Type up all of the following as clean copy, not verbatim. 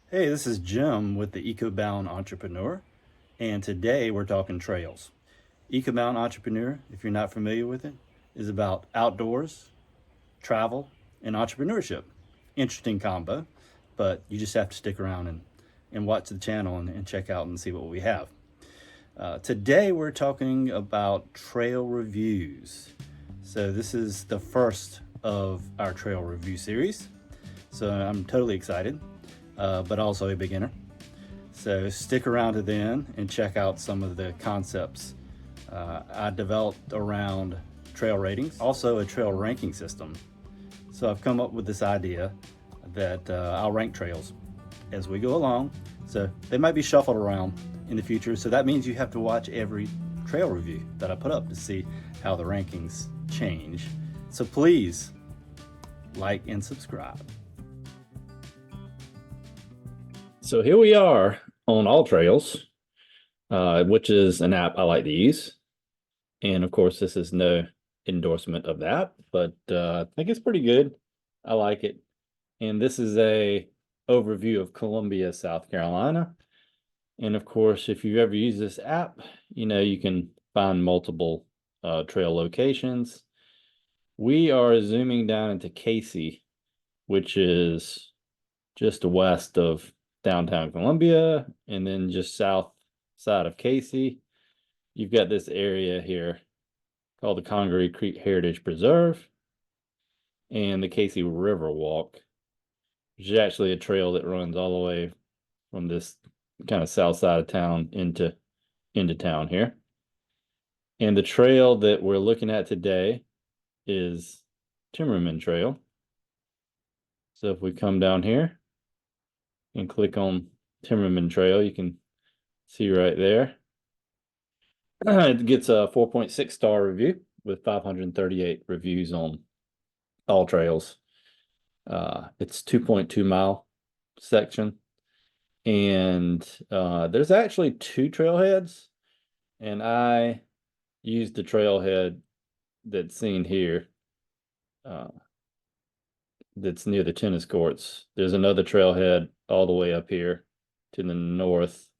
Hey, this is Jim with the EcoBound Entrepreneur, and today we're talking trails. EcoBound Entrepreneur, if you're not familiar with it, is about outdoors, travel, and entrepreneurship. Interesting combo, but you just have to stick around and watch the channel and check out and see what we have. Today we're talking about trail reviews. So this is the first of our trail review series. So I'm totally excited, but also a beginner. So stick around to the end and check out some of the concepts I developed around trail ratings, also a trail ranking system. So I've come up with this idea that I'll rank trails as we go along. So they might be shuffled around in the future. So that means you have to watch every trail review that I put up to see how the rankings change. So please like and subscribe. So here we are on All Trails, which is an app I like to use. And of course, this is no endorsement of that, but I think it's pretty good. I like it. And this is a overview of Columbia, South Carolina. And of course, if you've ever used this app, you can find multiple trail locations. We are zooming down into Cayce, which is just west of downtown Columbia, and then just south side of Cayce, you've got this area here called the Congaree Creek Heritage Preserve and the Cayce River Walk, which is actually a trail that runs all the way from this kind of south side of town into town here. And the trail that we're looking at today is Timmerman Trail. So if we come down here and click on Timmerman Trail, you can see right there. It gets a 4.6 star review with 538 reviews on All Trails. It's 2.2 mile section. And there's actually two trailheads. And I used the trailhead that's seen here. That's near the tennis courts. There's another trailhead all the way up here to the north,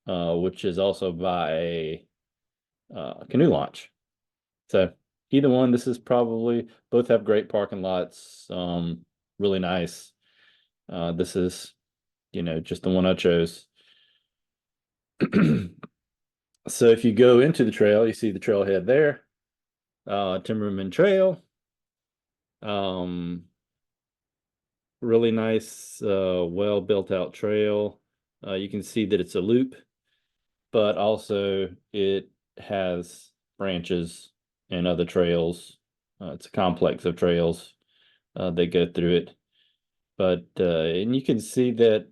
which is also by a canoe launch. So either one, this is probably, both have great parking lots, really nice. This is, just the one I chose. So if you go into the trail, you see the trailhead there, Timmerman Trail. Really nice, well built out trail. You can see that it's a loop, but also it has branches and other trails. It's a complex of trails that go through it. But and you can see that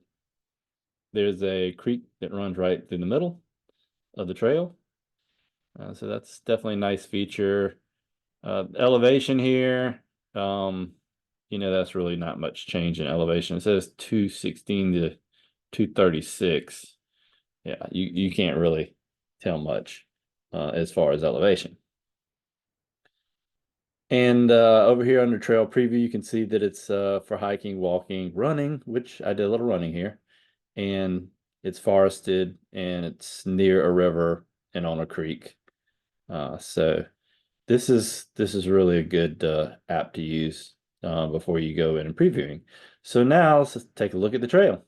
there's a creek that runs right through the middle of the trail. So that's definitely a nice feature. Elevation here, that's really not much change in elevation. It says 216 to 236. Yeah, you can't really tell much as far as elevation. And over here under trail preview, you can see that it's for hiking, walking, running, which I did a little running here. And it's forested and it's near a river and on a creek. So this is really a good app to use before you go in and previewing. So now let's take a look at the trail.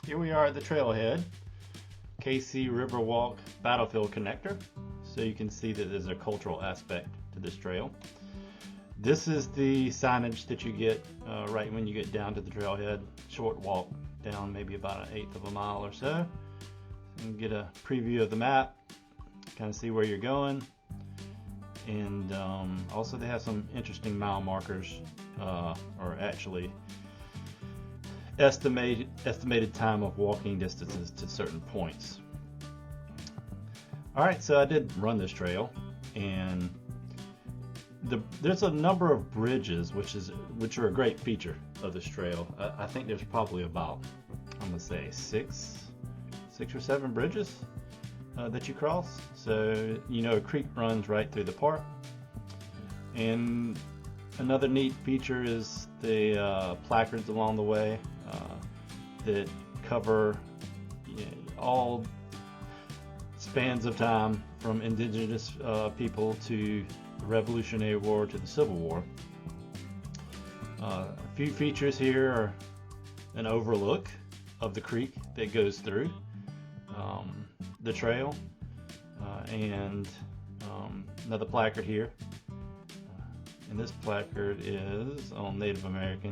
Here we are at the trailhead, Cayce Riverwalk Battlefield Connector. So you can see that there's a cultural aspect to this trail. This is the signage that you get right when you get down to the trailhead. Short walk down, maybe about 1/8 of a mile or so. And get a preview of the map, kind of see where you're going. And also they have some interesting mile markers, or actually estimated time of walking distances to certain points. All right, so I did run this trail, and there's a number of bridges, which are a great feature of this trail. I think there's probably about, I'm gonna say six or seven bridges that you cross. So a creek runs right through the park. And another neat feature is the placards along the way that cover all spans of time, from indigenous people to the Revolutionary War to the Civil War. A few features here are an overlook of the creek that goes through the trail, and another placard here. And this placard is on Native American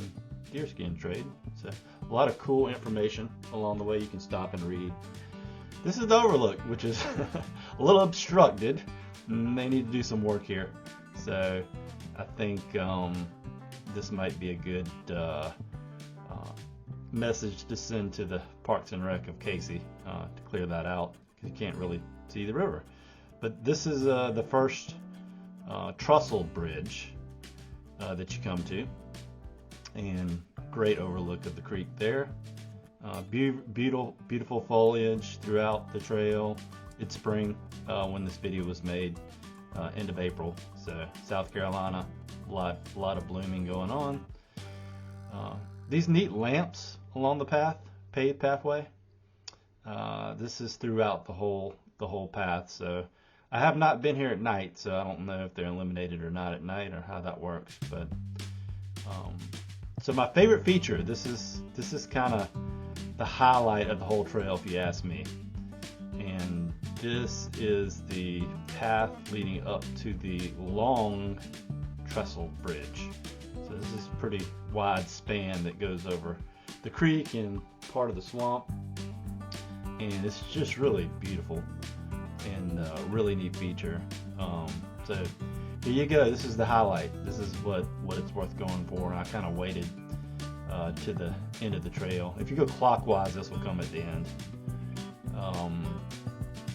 deerskin trade. So a lot of cool information along the way you can stop and read. This is the overlook, which is a little obstructed. They need to do some work here. So I think this might be a good message to send to the Parks and Rec of Cayce to clear that out, because you can't really see the river. But this is the first trestle bridge that you come to, and great overlook of the creek there. Beautiful foliage throughout the trail. It's spring when this video was made, end of April. So South Carolina, a lot of blooming going on. These neat lamps along the path, paved pathway. This is throughout the whole path. So I have not been here at night, so I don't know if they're illuminated or not at night, or how that works. But so my favorite feature, this is kind of the highlight of the whole trail, if you ask me. And this is the path leading up to the long trestle bridge. So this is a pretty wide span that goes over the creek and part of the swamp, and it's just really beautiful and a really neat feature. So here you go. This is the highlight. This is what it's worth going for. And I kind of waited to the end of the trail. If you go clockwise, this will come at the end.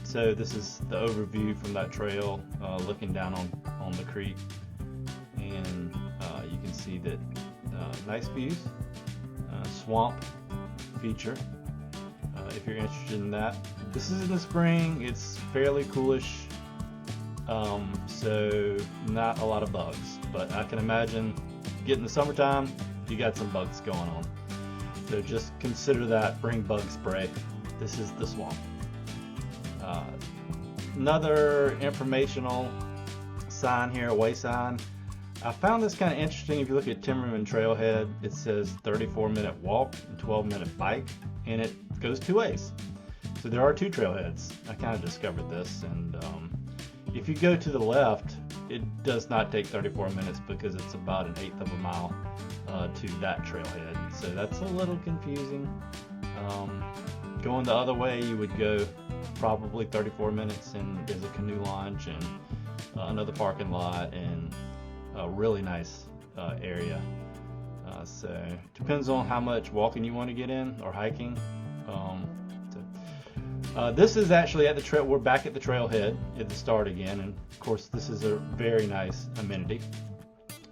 So this is the overview from that trail, looking down on the creek, and you can see that nice views, swamp feature. If you're interested in that, this is in the spring. It's fairly coolish, so not a lot of bugs, but I can imagine getting the summertime, you got some bugs going on. So just consider that. Bring bug spray. This is the swamp. Another informational sign here, a way sign. I found this kind of interesting. If you look at Timmerman Trailhead, it says 34-minute walk and 12-minute bike, and it goes two ways. So there are two trailheads. I kind of discovered this, and if you go to the left, it does not take 34 minutes, because it's about an eighth of a mile to that trailhead. So that's a little confusing. Going the other way, you would go probably 34 minutes, and there's a canoe launch and another parking lot and a really nice area. So depends on how much walking you want to get in, or hiking. This is actually at the trail. We're back at the trailhead at the start again, and of course this is a very nice amenity.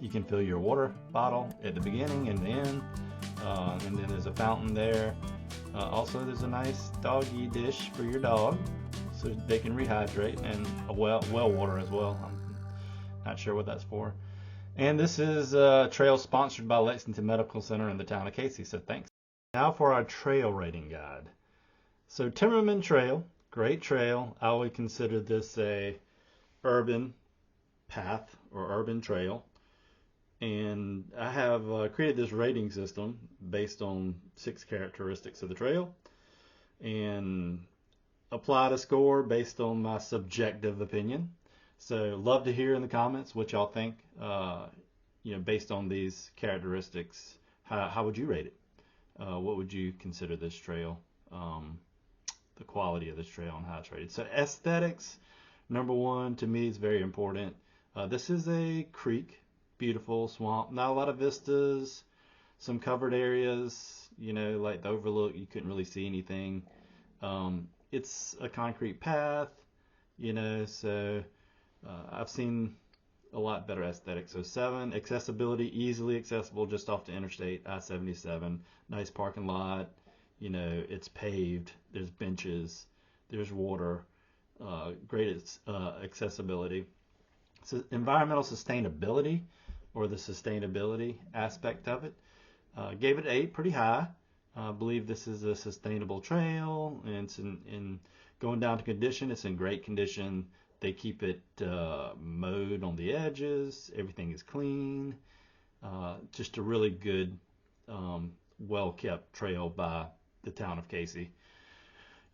You can fill your water bottle at the beginning and the end, and then there's a fountain there. Also, there's a nice doggy dish for your dog, so they can rehydrate, and a well water as well. I'm not sure what that's for. And this is a trail sponsored by Lexington Medical Center in the town of Cayce, so thanks. Now for our trail rating guide. So Timmerman Trail, great trail. I would consider this a urban path or urban trail. And I have created this rating system based on 6 characteristics of the trail, and applied a score based on my subjective opinion. So love to hear in the comments what y'all think. Based on these characteristics, how would you rate it? What would you consider this trail? The quality of this trail and how it's rated. So aesthetics, number 1 to me is very important. This is a creek. Beautiful swamp, not a lot of vistas, some covered areas, like the overlook, you couldn't really see anything. It's a concrete path, so I've seen a lot better aesthetics. So 7, accessibility, easily accessible just off the interstate, I-77, nice parking lot, it's paved, there's benches, there's water, great accessibility. So environmental sustainability, or the sustainability aspect of it, gave it 8, pretty high. I believe this is a sustainable trail, and it's in going down to condition. It's in great condition. They keep it mowed on the edges. Everything is clean. Just a really good, well-kept trail by the town of Cayce.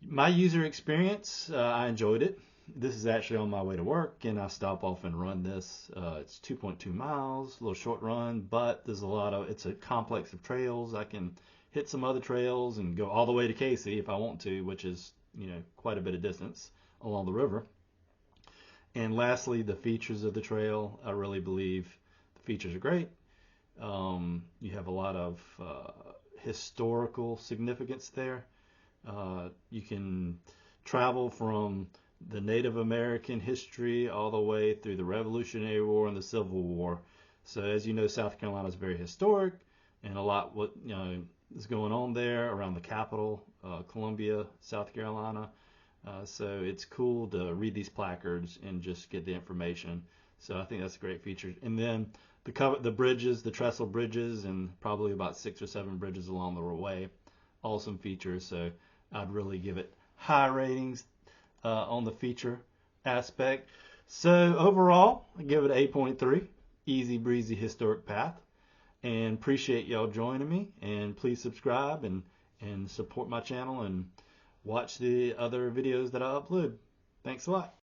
My user experience, I enjoyed it. This is actually on my way to work, and I stop off and run this. It's 2.2 miles, a little short run, but there's a lot of, it's a complex of trails. I can hit some other trails and go all the way to Cayce if I want to, which is, quite a bit of distance along the river. And lastly, the features of the trail. I really believe the features are great. You have a lot of historical significance there. You can travel from the Native American history all the way through the Revolutionary War and the Civil War. So as you know, South Carolina is very historic, and a lot what is going on there around the capital, Columbia, South Carolina. So it's cool to read these placards and just get the information. So I think that's a great feature. And then the bridges, the trestle bridges, and probably about 6 or 7 bridges along the way, awesome features. So I'd really give it high ratings on the feature aspect. So overall, I give it 8.3. Easy breezy historic path. And appreciate y'all joining me. And please subscribe and support my channel and watch the other videos that I upload. Thanks a lot.